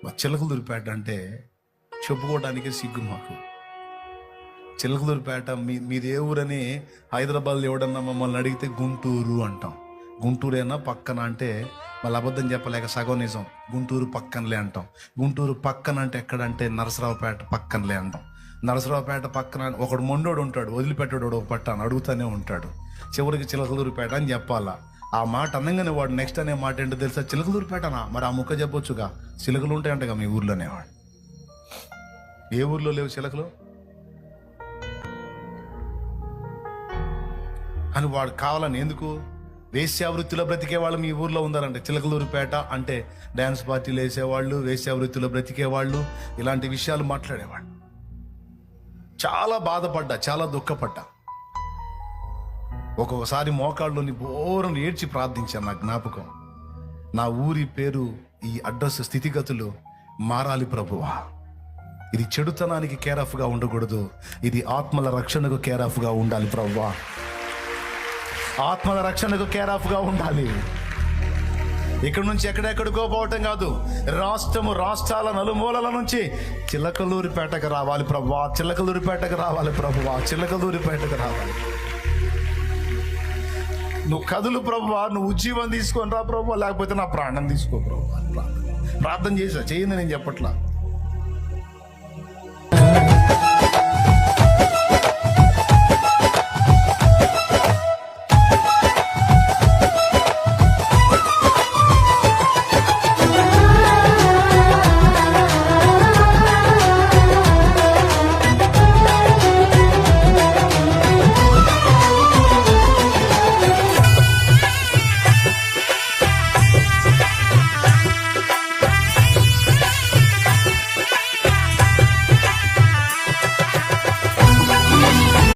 చిలకలూరిపేట అంటే చెప్పుకోవడానికే సిగ్గు మాకు. చిలకలూరిపేట మీది ఏ ఊరని హైదరాబాద్లో ఎవడన్నా మమ్మల్ని అడిగితే గుంటూరు అంటాం. గుంటూరేనా పక్కన అంటే మళ్ళీ అబద్ధం చెప్పలేక సగం నిజం, గుంటూరు పక్కనలే అంటాం. గుంటూరు పక్కన అంటే ఎక్కడంటే నరసరావుపేట పక్కనలే అంటాం. నరసరావుపేట పక్కన ఒకడు మొండోడు ఉంటాడు, వదిలిపెట్టాడు ఒక పట్టాను అడుగుతూనే ఉంటాడు. చివరికి చిలకలూరిపేట అని చెప్పాలా. ఆ మాట అనగానే వాడు నెక్స్ట్ అనే మాట ఏంటో తెలుసా? చిలకలూరిపేటనా, మరి ఆ ముక్క చెప్పొచ్చుగా, చిలకలు ఉంటాయంటగా మీ ఊర్లోనే. వాడు ఏ ఊర్లో లేవు చిలకలు అని వాడు కావాలని ఎందుకు? వేశ్యావృత్తిలో బ్రతికే వాళ్ళు మీ ఊర్లో ఉన్నారంటే. చిలకలూరిపేట అంటే డ్యాన్స్ పార్టీలు వేసేవాళ్ళు, వేశ్యావృత్తిలో బ్రతికేవాళ్ళు, ఇలాంటి విషయాలు మాట్లాడేవాళ్ళు. చాలా బాధపడ్డా, చాలా దుఃఖపడ్డా. ఒక్కొక్కసారి మోకాళ్ళలోని బోరం ఏడ్చి ప్రార్థించాను. నా జ్ఞాపకం, నా ఊరి పేరు, ఈ అడ్రస్ స్థితిగతులు మారాలి ప్రభువా. ఇది చెడుతనానికి కేర్ ఆఫ్గా ఉండకూడదు, ఇది ఆత్మల రక్షణకు కేర్ ఆఫ్గా ఉండాలి ప్రభువా. ఆత్మల రక్షణకు కేర్ ఆఫ్గా ఉండాలి. ఇక్కడ నుంచి ఎక్కడెక్కడికో పోవటం కాదు, రాష్ట్రాల నలుమూలల నుంచి చిలకలూరిపేటకు రావాలి ప్రభువా, చిలకలూరిపేటకు రావాలి ప్రభువా, చిలకలూరిపేటకు రావాలి. నువ్వు కదులు ప్రభువా, నువ్వు ఉజ్జీవం తీసుకొని రా ప్రభువా, లేకపోతే నా ప్రాణం తీసుకో ప్రభువా. ప్రార్థన చేసా, చేయండి నేను చెప్పట్లా.